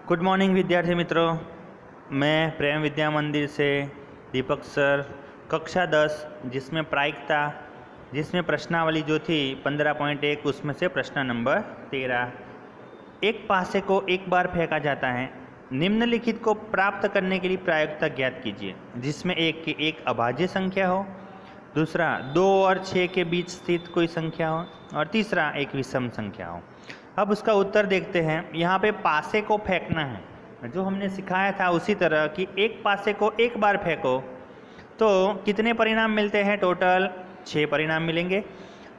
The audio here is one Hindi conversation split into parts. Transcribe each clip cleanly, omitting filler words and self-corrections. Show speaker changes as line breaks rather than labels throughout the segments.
गुड मॉर्निंग विद्यार्थी मित्रों, मैं प्रेम विद्या मंदिर से दीपक सर कक्षा 10 जिसमें प्रायिकता जिसमें प्रश्नावली जो थी 15.1 उसमें से प्रश्न नंबर 13। एक पासे को एक बार फेंका जाता है, निम्नलिखित को प्राप्त करने के लिए प्रायिकता ज्ञात कीजिए, जिसमें एक अभाज्य संख्या हो, दूसरा 2 और 6 के बीच स्थित कोई संख्या हो और तीसरा एक विषम संख्या हो। अब उसका उत्तर देखते हैं। यहाँ पे पासे को फेंकना है, जो हमने सिखाया था उसी तरह कि एक पासे को एक बार फेंको तो कितने परिणाम मिलते हैं, टोटल 6 परिणाम मिलेंगे।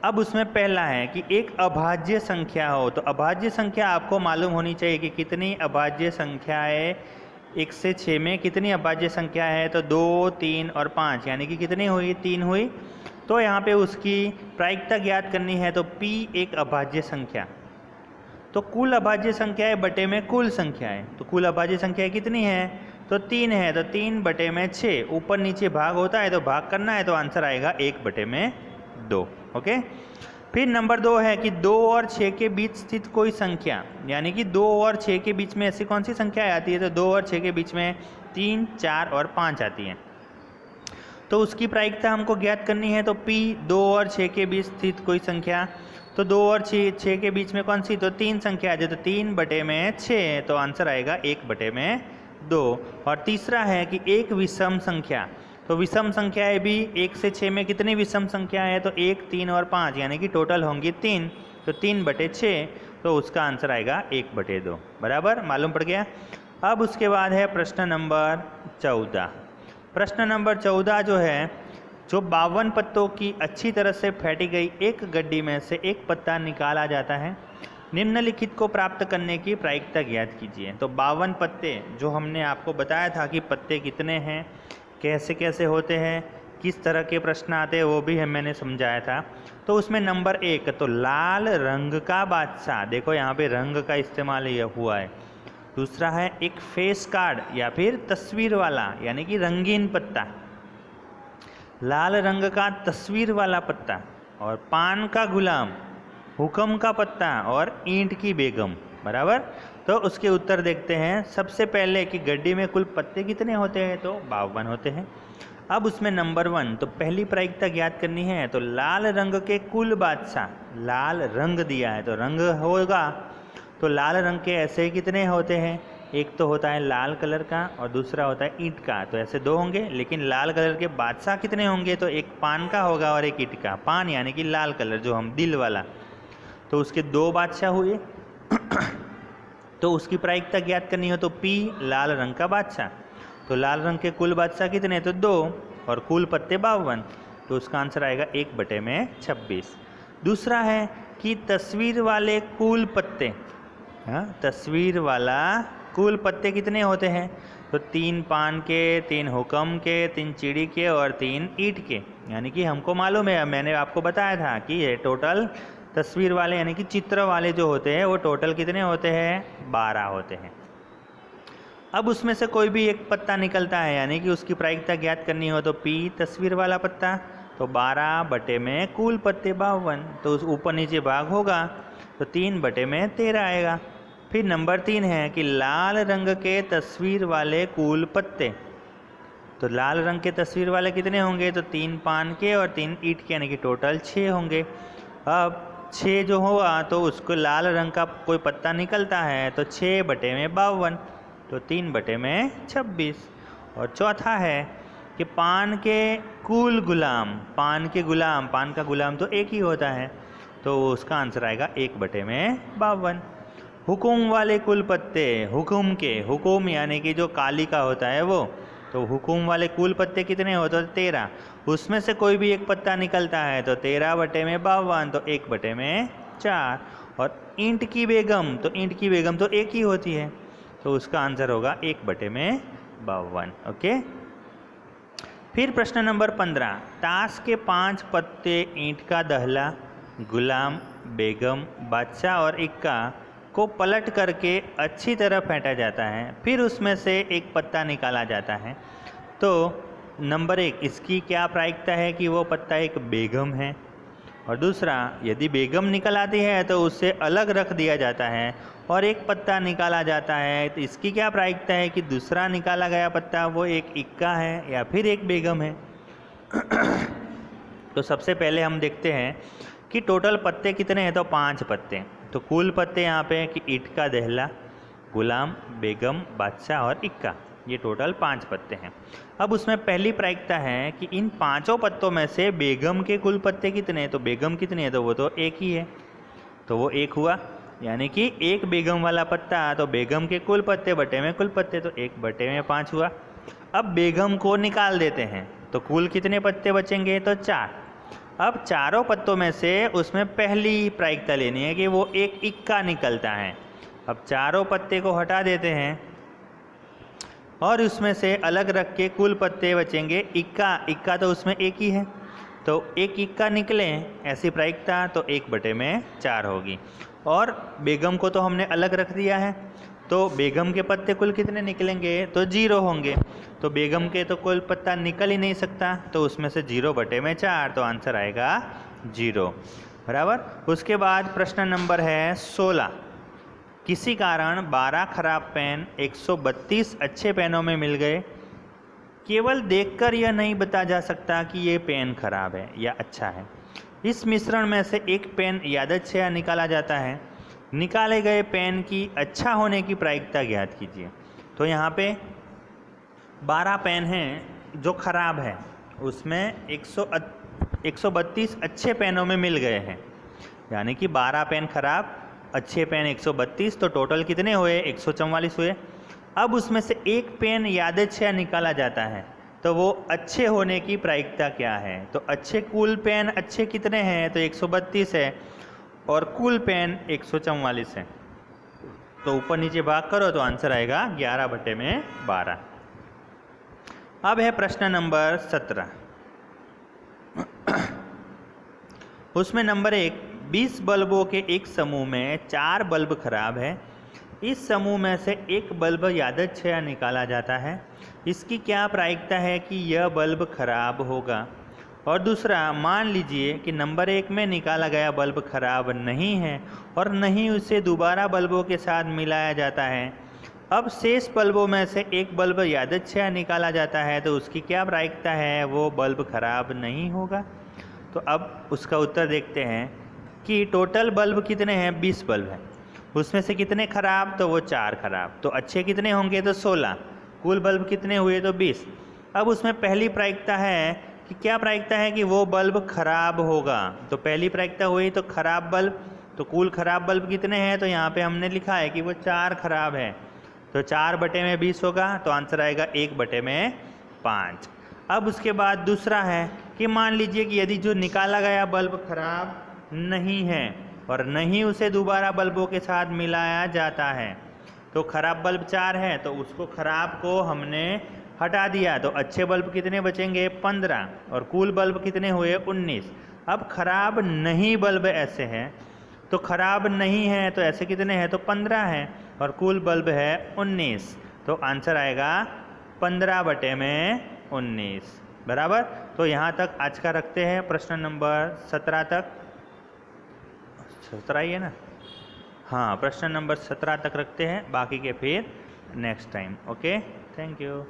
अब उसमें पहला है कि एक अभाज्य संख्या हो, तो अभाज्य संख्या आपको मालूम होनी चाहिए कि कितनी अभाज्य संख्या है। 1 से 6 में कितनी अभाज्य संख्या है, तो 2, 3 और 5, यानी कि कितनी हुई, 3 हुई। तो यहाँ पे उसकी प्रायिकता ज्ञात करनी है, तो P एक अभाज्य संख्या, तो कुल अभाज्य संख्या है बटे में कुल संख्या है, तो कुल अभाज्य संख्या कितनी है, तो 3 है, तो 3 बटे में 6, ऊपर नीचे भाग होता है तो भाग करना है, तो आंसर आएगा 1 बटे में 2। ओके। फिर नंबर 2 है कि 2 और 6 के बीच स्थित कोई संख्या, यानी कि 2 और 6 के बीच में ऐसी कौन सी संख्या आती है, तो 2 और 6 के बीच में 3, 4 और 5 आती है, तो उसकी प्रायिकता हमको ज्ञात करनी है। तो P 2 और 6 के बीच स्थित कोई संख्या, तो 2 और 6 के बीच में कौन सी, तो 3 संख्या आ जाए, तो 3 बटे में 6, तो आंसर आएगा 1 बटे में 2। और तीसरा है कि एक विषम संख्या, तो विषम संख्या है भी 1 से 6 में कितनी विषम संख्या है, तो 1, 3 और 5, यानी कि टोटल होंगी 3, तो 3 बटे 6, तो उसका आंसर आएगा 1 बटे 2। बराबर, मालूम पड़ गया। अब उसके बाद है प्रश्न नंबर 14। प्रश्न नंबर 14 जो है, जो 52 पत्तों की अच्छी तरह से फेंटी गई एक गड्डी में से एक पत्ता निकाला जाता है, निम्नलिखित को प्राप्त करने की प्रायिकता ज्ञात कीजिए। तो 52 पत्ते जो हमने आपको बताया था कि पत्ते कितने हैं, कैसे कैसे होते हैं, किस तरह के प्रश्न आते हैं, वो भी मैंने समझाया था। तो उसमें नंबर 1, तो लाल रंग का बादशाह, देखो यहाँ पे रंग का इस्तेमाल हुआ है। दूसरा है एक फेस कार्ड या फिर तस्वीर वाला, यानी कि रंगीन पत्ता, लाल रंग का तस्वीर वाला पत्ता, और पान का गुलाम, हुक्म का पत्ता और ईंट की बेगम। बराबर, तो उसके उत्तर देखते हैं। सबसे पहले कि गड्डी में कुल पत्ते कितने होते हैं, तो 52 होते हैं। अब उसमें नंबर 1, तो पहली प्रायिकता ज्ञात करनी है, तो लाल रंग के कुल बादशाह, लाल रंग दिया है तो रंग होगा, तो लाल रंग के ऐसे कितने होते हैं, एक तो होता है लाल कलर का और दूसरा होता है ईंट का, तो ऐसे 2 होंगे। लेकिन लाल कलर के बादशाह कितने होंगे, तो एक पान का होगा और एक ईंट का। पान यानी कि लाल कलर जो हम दिल वाला, तो उसके 2 बादशाह हुए। तो उसकी प्रायिकता ज्ञात करनी हो, तो P लाल रंग का बादशाह, तो लाल रंग के कुल बादशाह कितने, तो 2 और कुल पत्ते 52, तो उसका आंसर आएगा 1 बटे में 26। दूसरा है कि तस्वीर वाले कुल पत्ते, तस्वीर वाला कुल पत्ते कितने होते हैं, तो 3 पान के, 3 हुक्म के, 3 चिड़ी के और 3 ईंट के, यानी कि हमको मालूम है, मैंने आपको बताया था कि ये टोटल तस्वीर वाले यानी कि चित्र वाले जो होते हैं वो टोटल कितने होते हैं, 12 होते हैं। अब उसमें से कोई भी एक पत्ता निकलता है, यानी कि उसकी प्रायिकता ज्ञात करनी हो, तो P तस्वीर वाला पत्ता, तो 12 बटे में कुल पत्ते 52, तो उस ऊपर नीचे भाग होगा, तो 3 बटे में 13 आएगा। फिर नंबर 3 है कि लाल रंग के तस्वीर वाले कुल पत्ते, तो लाल रंग के तस्वीर वाले कितने होंगे, तो 3 पान के और 3 ईंट के, यानी कि टोटल 6 होंगे। अब 6 जो होगा तो उसको लाल रंग का कोई पत्ता निकलता है, तो 6 बटे में 52, तो 3 बटे में 26। और चौथा है कि पान के कुल गुलाम, पान के गुलाम, पान का गुलाम तो एक ही होता है, तो उसका आंसर आएगा 1 बटे में 52। हुकुम वाले कुल पत्ते, हुकुम के, हुकुम यानी कि जो काली का होता है वो, तो हुकुम वाले कुल पत्ते कितने होते हैं, 13, उसमें से कोई भी एक पत्ता निकलता है, तो 13 बटे में 52, तो 1 बटे में 4। और ईंट की बेगम, तो ईंट की बेगम तो एक ही होती है, तो उसका आंसर होगा 1 बटे में 52। ओके। फिर प्रश्न नंबर 15, ताश के 5 पत्ते ईंट का दहला, गुलाम, बेगम, बादशाह और इक्का को पलट करके अच्छी तरह फेंटा जाता है, फिर उसमें से एक पत्ता निकाला जाता है। तो नंबर 1, इसकी क्या प्रायिकता है कि वो पत्ता एक बेगम है, और दूसरा यदि बेगम निकल आती है तो उससे अलग रख दिया जाता है और एक पत्ता निकाला जाता है, तो इसकी क्या प्रायिकता है कि दूसरा निकाला गया पत्ता वो एक इक्का है या फिर एक बेगम है। तो सबसे पहले हम देखते हैं कि टोटल पत्ते कितने हैं, तो 5 पत्ते। तो कुल पत्ते यहाँ पे कि इटका, दहला, गुलाम, बेगम, बादशाह और इक्का, ये टोटल 5 पत्ते हैं। अब उसमें पहली प्रायिकता है कि इन 5 पत्तों में से बेगम के कुल पत्ते कितने हैं, तो बेगम कितनी है, तो वो तो एक ही है, तो वो एक हुआ, यानी कि एक बेगम वाला पत्ता, तो बेगम के कुल पत्ते बटे में कुल पत्ते, तो 1 बटे में 5 हुआ। अब बेगम को निकाल देते हैं तो कुल कितने पत्ते बचेंगे, तो 4। अब चारों पत्तों में से उसमें पहली प्रायिकता लेनी है कि वो एक इक्का निकलता है। अब चारों पत्ते को हटा देते हैं और उसमें से अलग रख के कुल पत्ते बचेंगे इक्का। इक्का तो उसमें एक ही है, तो एक इक्का निकले ऐसी प्रायिकता, तो 1 बटे में 4 होगी। और बेगम को तो हमने अलग रख दिया है, तो बेगम के पत्ते कुल कितने निकलेंगे, तो 0 होंगे। तो बेगम के तो कुल पत्ता निकल ही नहीं सकता, तो उसमें से 0 बटे में 4, तो आंसर आएगा 0, बराबर। उसके बाद प्रश्न नंबर है 16। किसी कारण 12 खराब पेन 132 अच्छे पेनों में मिल गए। केवल देखकर यह नहीं बता जा सकता कि ये पेन खराब है या अच्छा है। इस मिश्रण में से एक पेन यादृच्छिक निकाला जाता है। निकाले गए पेन की अच्छा होने की प्रायिकता ज्ञात कीजिए। तो यहाँ पे 12 पेन हैं जो खराब है, उसमें 132 अच्छे पेनों में मिल गए हैं, यानी कि 12 पेन खराब, अच्छे पेन 132, तो टोटल कितने हुए, 144 हुए। अब उसमें से एक पेन यादृच्छिक निकाला जाता है, तो वो अच्छे होने की प्रायिकता क्या है, तो अच्छे कुल पेन अच्छे कितने हैं, तो 132 है और कुल पेन 144 है, तो ऊपर नीचे भाग करो तो आंसर आएगा 11 बटे में 12। अब है प्रश्न नंबर 17। उसमें नंबर 1, 20 बल्बों के एक समूह में 4 बल्ब खराब है। इस समूह में से एक बल्ब यादृच्छिक निकाला जाता है। इसकी क्या प्रायिकता है कि यह बल्ब खराब होगा। और दूसरा, मान लीजिए कि नंबर 1 में निकाला गया बल्ब खराब नहीं है और नहीं उसे दोबारा बल्बों के साथ मिलाया जाता है। अब शेष बल्बों में से एक बल्ब यादृच्छिक निकाला जाता है, तो उसकी क्या प्रायिकता है, वो बल्ब खराब नहीं होगा। तो अब उसका उत्तर देखते हैं कि टोटल बल्ब कितने हैं, 20 बल्ब हैं, उसमें से कितने खराब, तो वो 4 खराब, तो अच्छे कितने होंगे, तो 16, कुल बल्ब कितने हुए, तो 20। अब उसमें पहली प्रायिकता है कि क्या प्रायिकता है कि वो बल्ब खराब होगा। तो पहली प्रायिकता हुई तो खराब बल्ब, तो कुल खराब बल्ब कितने हैं, तो यहाँ पे हमने लिखा है कि वो 4 खराब है, तो 4 बटे में 20 होगा, तो आंसर आएगा 1 बटे में 5। अब उसके बाद दूसरा है कि मान लीजिए कि यदि जो निकाला गया बल्ब खराब नहीं है और नहीं उसे दोबारा बल्बों के साथ मिलाया जाता है, तो खराब बल्ब 4 है, तो उसको खराब को हमने हटा दिया, तो अच्छे बल्ब कितने बचेंगे, 15, और कुल बल्ब कितने हुए, 19। अब खराब नहीं बल्ब ऐसे हैं, तो खराब नहीं है तो ऐसे कितने हैं, तो 15 हैं, और कुल बल्ब है 19, तो आंसर आएगा 15 बटे में 19, बराबर। तो यहाँ तक आज का रखते हैं, प्रश्न नंबर 17 तक, 17 ही है ना, हाँ, प्रश्न नंबर 17 तक रखते हैं, बाकी के फिर next time. Okay, thank you.